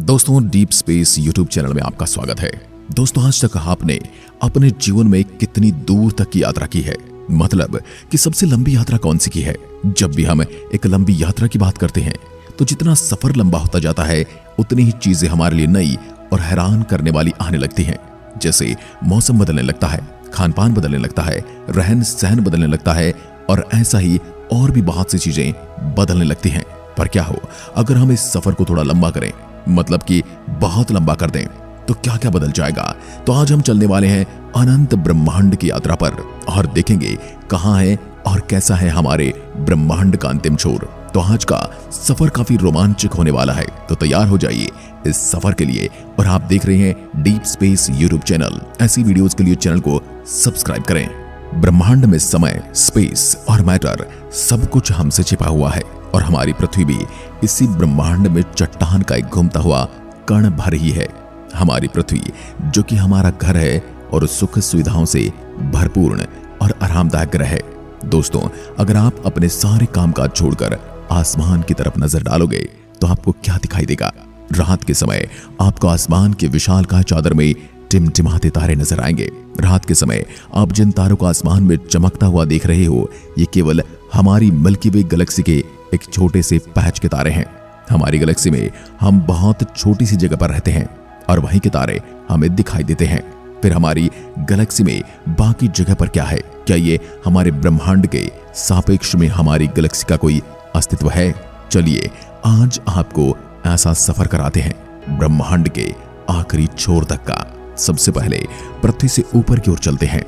दोस्तों, deep space YouTube channel में आपका स्वागत है। दोस्तों, आज तक आपने अपने जीवन में कितनी दूर तक की यात्रा की है? मतलब कि सबसे लंबी यात्रा कौन सी की है? जब भी हम एक लंबी यात्रा की बात करते हैं तो जितना सफर लंबा होता जाता है उतनी ही चीजें हमारे लिए नई और हैरान करने वाली आने लगती हैं। जैसे मौसम बदलने लगता है, खान पान बदलने लगता है, रहन सहन बदलने लगता है और ऐसा ही और भी बहुत सी चीजें बदलने लगती हैं। पर क्या हो अगर हम इस सफर को थोड़ा लंबा करें, मतलब कि बहुत लंबा कर दें, तो क्या क्या बदल जाएगा? तो आज हम चलने वाले हैं अनंत ब्रह्मांड की यात्रा पर और देखेंगे कहां है और कैसा है हमारे ब्रह्मांड का अंतिम छोर। तो आज का सफर काफी रोमांचक होने वाला है, तो तैयार हो जाइए इस सफर के लिए। और आप देख रहे हैं डीप स्पेस यूट्यूब चैनल। ऐसी वीडियोस के लिए चैनल को सब्सक्राइब करें। ब्रह्मांड में समय, स्पेस और मैटर सब कुछ हमसे छिपा हुआ है और हमारी पृथ्वी भी इसी ब्रह्मांड में चट्टान का एक घूमता हुआ कण भर ही है। हमारी पृथ्वी जो कि हमारा घर है और सुख सुविधाओं से भरपूर्ण और आरामदायक ग्रह है। दोस्तों, अगर आप अपने सारे कामकाज छोड़कर आसमान की तरफ नजर डालोगे तो आपको क्या दिखाई देगा? रात के समय आपको आसमान के विशालकाय चादर में टिमटिमाते तारे नजर आएंगे। रात के समय आप जिन तारों को आसमान में चमकता हुआ देख रहे हो, ये केवल हमारी मिल्की वे गैलेक्सी के एक छोटे से पैच के तारे हैं। हमारी गैलेक्सी में हम बहुत छोटी सी जगह पर रहते हैं और वहीं के तारे हमें दिखाई देते हैं। फिर हमारी गैलेक्सी में बाकी जगह पर क्या है? क्या ये हमारे ब्रह्मांड के सापेक्ष में हमारी गैलेक्सी का कोई अस्तित्व है? चलिए आज आपको ऐसा सफर कराते हैं ब्रह्मांड के आखिरी छोर तक का। सबसे पहले पृथ्वी से ऊपर की ओर चलते हैं।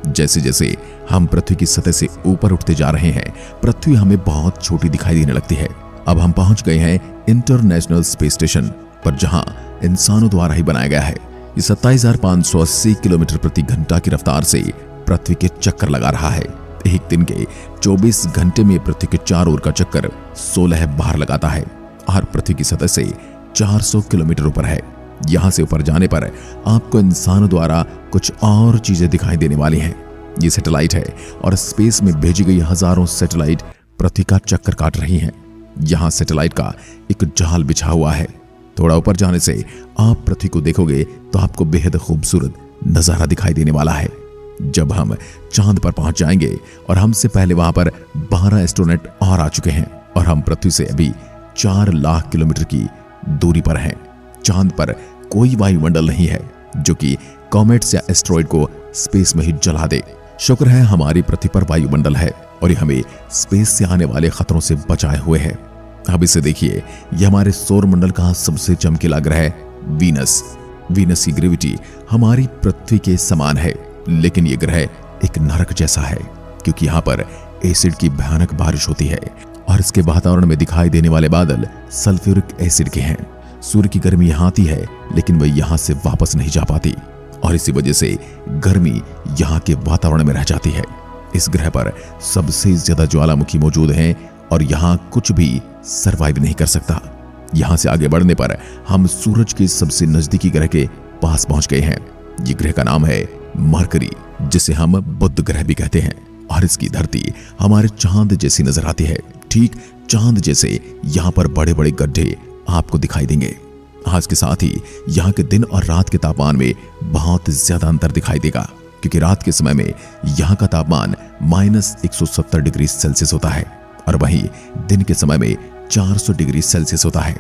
जैसे जैसे हम पृथ्वी की सतह से ऊपर उठते जा रहे हैं, पृथ्वी हमें बहुत छोटी दिखाई देने लगती है। अब हम पहुंच गए हैं इंटरनेशनल स्पेस स्टेशन पर, जहां इंसानों द्वारा ही बनाया गया है। ये 27,580 किलोमीटर प्रति घंटा की रफ्तार से पृथ्वी के चक्कर लगा रहा है। एक दिन के 24 घंटे में पृथ्वी के चारों ओर का चक्कर 16 बार लगाता है और पृथ्वी की सतह से 400 किलोमीटर ऊपर है। यहां से ऊपर जाने पर आपको इंसानों द्वारा कुछ और चीजें दिखाई देने वाली हैं। ये सैटेलाइट है और स्पेस में भेजी गई हजारों सैटेलाइट पृथ्वी का चक्कर काट रही हैं। यहां सैटेलाइट का एक जाल बिछा हुआ है। थोड़ा ऊपर जाने से आप पृथ्वी को देखोगे तो आपको बेहद खूबसूरत नजारा दिखाई देने वाला है। जब हम चांद पर पहुंच जाएंगे और हमसे पहले वहां पर 12 एस्ट्रोनॉट और आ चुके हैं और हम पृथ्वी से अभी 4 लाख किलोमीटर की दूरी पर हैं। चांद पर कोई वायुमंडल नहीं है जो कि कॉमेट्स या एस्ट्रॉइड को स्पेस में ही जला दे। शुक्र है हमारी पृथ्वी पर वायुमंडल है और ये हमें स्पेस से आने वाले खतरों से बचाए हुए है। अब इसे देखिए, ये हमारे सौर मंडल का सबसे चमकीला ग्रह वीनस। वीनस की ग्रेविटी हमारी पृथ्वी के समान है, लेकिन ये ग्रह एक नरक जैसा है क्योंकि यहाँ पर एसिड की भयानक बारिश होती है और इसके वातावरण में दिखाई देने वाले बादल सल्फ्यूरिक एसिड के हैं। सूर्य की गर्मी यहाँ आती है लेकिन वह यहाँ से वापस नहीं जा पाती और इसी वजह से गर्मी यहाँ के वातावरण में रह जाती है। इस ग्रह पर सबसे ज्यादा ज्वालामुखी मौजूद हैं और यहाँ कुछ भी सरवाइव नहीं कर सकता। यहाँ से आगे बढ़ने पर हम सूरज के सबसे नजदीकी ग्रह के पास पहुंच गए हैं। ये ग्रह का नाम है मरकरी, जिसे हम बुध ग्रह भी कहते हैं और इसकी धरती हमारे चांद जैसी नजर आती है। ठीक चांद जैसे यहाँ पर बड़े बड़े गड्ढे आपको दिखाई देंगे। आज के साथ ही यहाँ के दिन और रात के तापमान में बहुत ज्यादा अंतर दिखाई देगा क्योंकि रात के समय में यहाँ का तापमान -170 डिग्री सेल्सियस होता है और वहीं दिन के समय में 400 डिग्री सेल्सियस होता है।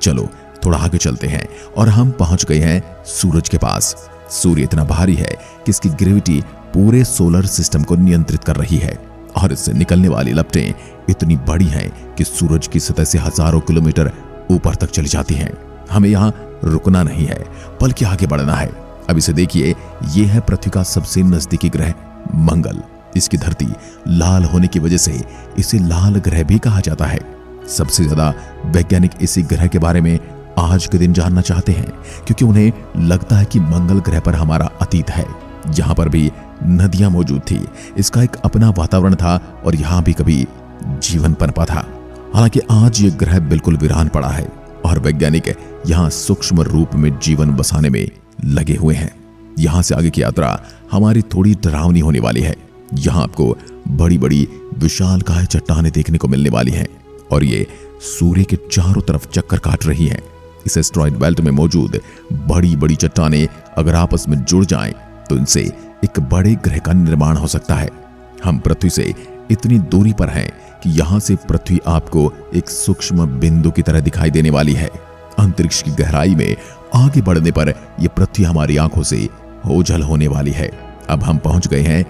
चलो थोड़ा आगे चलते हैं और हम पहुंच गए हैं सूरज के पास। सूर्य इतना भारी है कि इसकी ग्रेविटी पूरे सोलर सिस्टम को नियंत्रित कर रही है और इससे निकलने वाली लपटें इतनी बड़ी हैं कि सूरज की सतह से हजारों किलोमीटर ऊपर तक चली जाती हैं। हमें यहाँ रुकना नहीं है बल्कि आगे बढ़ना है। अब इसे देखिए, ये है पृथ्वी का सबसे नजदीकी ग्रह मंगल। इसकी धरती लाल होने की वजह से इसे लाल ग्रह भी कहा जाता है। सबसे ज्यादा वैज्ञानिक इसी ग्रह के बारे में आज के दिन जानना चाहते हैं क्योंकि उन्हें लगता है कि मंगल ग्रह पर हमारा अतीत है। यहाँ पर भी नदियां मौजूद थी, इसका एक अपना वातावरण था और यहाँ भी कभी जीवन पनपा था। हालांकि आज ये ग्रह बिल्कुल वीरान पड़ा है और वैज्ञानिक यहाँ सूक्ष्म रूप में जीवन बसाने में लगे हुए हैं। यहाँ से आगे की यात्रा हमारी थोड़ी डरावनी होने वाली है। यहाँ आपको बड़ी बड़ी विशालकाय चट्टानें देखने को मिलने वाली हैं और ये सूर्य के चारों तरफ चक्कर काट रही हैं। इस एस्टेरॉयड बेल्ट में मौजूद बड़ी बड़ी चट्टानें अगर आपस में जुड़ जाएं तो इनसे एक बड़े ग्रह का निर्माण हो सकता है। हम पृथ्वी से इतनी दूरी पर हैं कि यहां से पृथ्वी आपको एक सूक्ष्म बिंदु की तरह दिखाई देने वाली है। अंतरिक्ष की गहराई में आगे बढ़ने पर यह पृथ्वी हमारी आंखों से ओझल होने वाली है। अब हम पहुंच गए हैं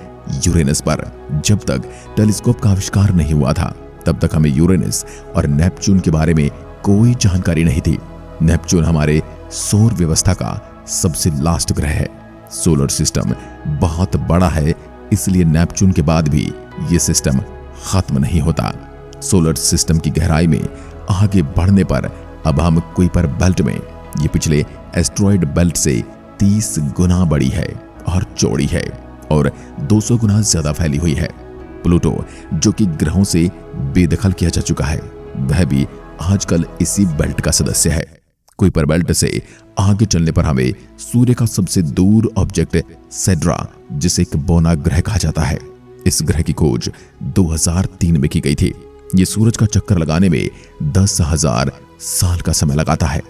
यूरेनस पर। जब तक टेलीस्कोप का आविष्कार नहीं हुआ था तब तक हमें यूरेनस और नेपच्यून के बारे में कोई जानकारी नहीं थी। नेपच्यून हमारे सौर व्यवस्था का सबसे लास्ट ग्रह है। सोलर सिस्टम बहुत बड़ा है, इसलिए नेपच्यून के बाद भी यह सिस्टम खत्म नहीं होता। सोलर सिस्टम की गहराई में आगे बढ़ने पर अब हम कुइपर बेल्ट में, ये पिछले एस्टेरॉयड बेल्ट से 30 गुना बड़ी है और चौड़ी है और 200 गुना ज्यादा फैली हुई है। प्लूटो, जो कि ग्रहों से बेदखल किया जा चुका है, वह भी आजकल इसी बेल्ट का सदस्य है। कुइपर बेल्ट से आगे चलने पर हमें सूर्य का सबसे दूर ऑब्जेक्ट सेड्रा, जिसे एक बौना ग्रह कहा जाता है, इस ग्रह की खोज 2003 में की गई थी। ये सूरज का चक्कर लगाने में 10,000 साल का समय लगाता है।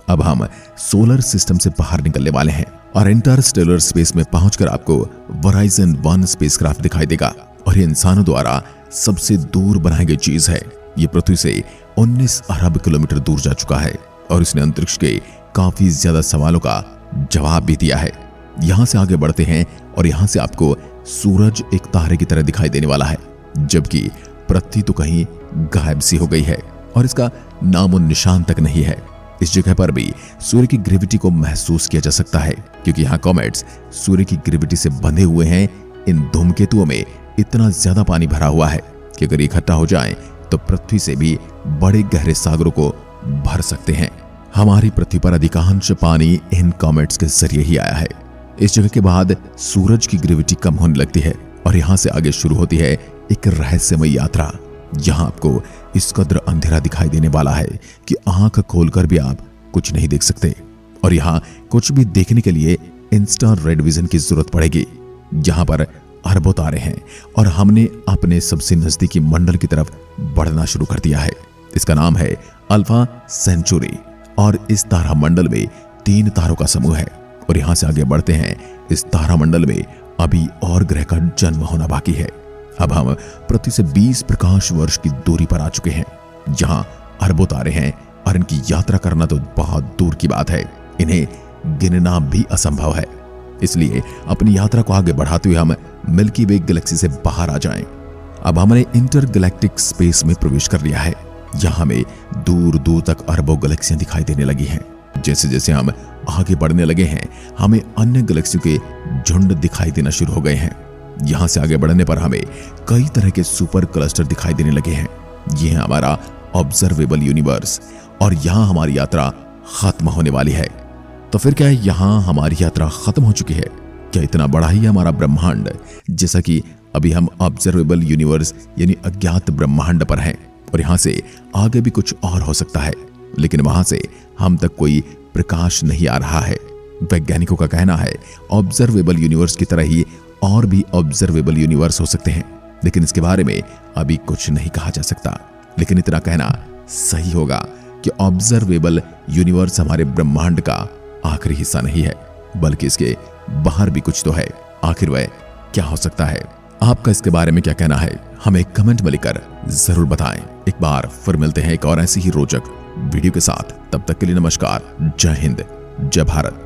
अब हम सोलर सिस्टम से बाहर निकलने वाले हैं और इंटरस्टेलर स्पेस में पहुंचकर आपको वराइजन 1 स्पेसक्राफ्ट दिखाई देगा और ये इंसानों द्वारा सबसे दूर बनाई गई चीज है। ये पृथ्वी से 19 अरब किलोमीटर दूर जा चुका है और इसने अंतरिक्ष के काफी ज्यादा सवालों का जवाब भी दिया है। यहां से आगे बढ़ते हैं और यहां से आपको सूरज एक तारे की तरह दिखाई देने वाला है, जबकि पृथ्वी तो कहीं गायब सी हो गई है और इसका नामो निशान तक नहीं है। इस जगह पर भी सूर्य की ग्रेविटी को महसूस किया जा सकता है, क्योंकि यहाँ कॉमेट्स सूर्य की ग्रेविटी से बंधे हुए हैं। इन धूमकेतुओं में इतना ज्यादा पानी भरा हुआ है कि अगर इकट्ठा हो जाएं तो पृथ्वी से भी बड़े गहरे सागरों को भर सकते हैं। हमारी पृथ्वी पर अधिकांश पानी इन कॉमेट्स के जरिए ही आया है। इस जगह के बाद सूरज की ग्रेविटी कम होने लगती है और यहाँ से आगे शुरू होती है एक रहस्यमय यात्रा। यहाँ आपको इस कदर अंधेरा दिखाई देने वाला है कि आंख खोलकर भी आप कुछ नहीं देख सकते और यहाँ कुछ भी देखने के लिए इंस्टा रेड विजन की जरूरत पड़ेगी। यहाँ पर अरबों तारे हैं और हमने अपने सबसे नजदीकी मंडल की तरफ बढ़ना शुरू कर दिया है। इसका नाम है अल्फा सेंचुरी और इस तारा मंडल में 3 तारों का समूह है और यहाँ से आगे बढ़ते हैं। इस तारा मंडल में अभी और ग्रह का जन्म होना बाकी है। अब हम पृथ्वी से 20 प्रकाश वर्ष की दूरी पर आ चुके हैं, जहाँ अरबों तारे हैं और इनकी यात्रा करना तो बहुत दूर की बात है। इन्हें गिनना भी असंभव है। इसलिए अपनी यात्रा को आगे बढ़ाते हुए हम मिल्की वे गैलेक्सी से बाहर आ जाएं। अब हमने इंटरगैलेक्टिक स्पेस में प्रवेश कर लिया है। यहाँ हमें दूर दूर तक अरबों गैलेक्सियां दिखाई देने लगी हैं। जैसे जैसे हम आगे बढ़ने लगे हैं, हमें अन्य गैलेक्सियों के झुंड दिखाई देना शुरू हो गए हैं। यहाँ से आगे बढ़ने पर हमें कई तरह के सुपर क्लस्टर दिखाई देने लगे हैं। ये है हमारा ऑब्जर्वेबल यूनिवर्स और यहाँ हमारी यात्रा खत्म होने वाली है। तो फिर क्या यहाँ हमारी यात्रा खत्म हो चुकी है? क्या इतना बड़ा ही हमारा ब्रह्मांड? जैसा कि अभी हम ऑब्जर्वेबल यूनिवर्स यानी अज्ञात ब्रह्मांड पर हैं और यहाँ से आगे भी कुछ और हो सकता है, लेकिन वहां से हम तक कोई प्रकाश नहीं आ रहा है। वैज्ञानिकों का कहना है ऑब्जर्वेबल यूनिवर्स की तरह ही और भी ऑब्जर्वेबल यूनिवर्स हो सकते हैं, लेकिन इसके बारे में अभी कुछ नहीं कहा जा सकता। लेकिन इतना कहना सही होगा कि ऑब्जर्वेबल यूनिवर्स हमारे ब्रह्मांड का आखिरी हिस्सा नहीं है, बल्कि इसके बाहर भी कुछ तो है। आखिर वह क्या हो सकता है? आपका इसके बारे में क्या कहना है? हमें कमेंट में लिखकर जरूर बताएं। एक बार फिर मिलते हैं एक और ऐसी ही रोचक वीडियो के साथ। तब तक के लिए नमस्कार। जय हिंद, जय भारत।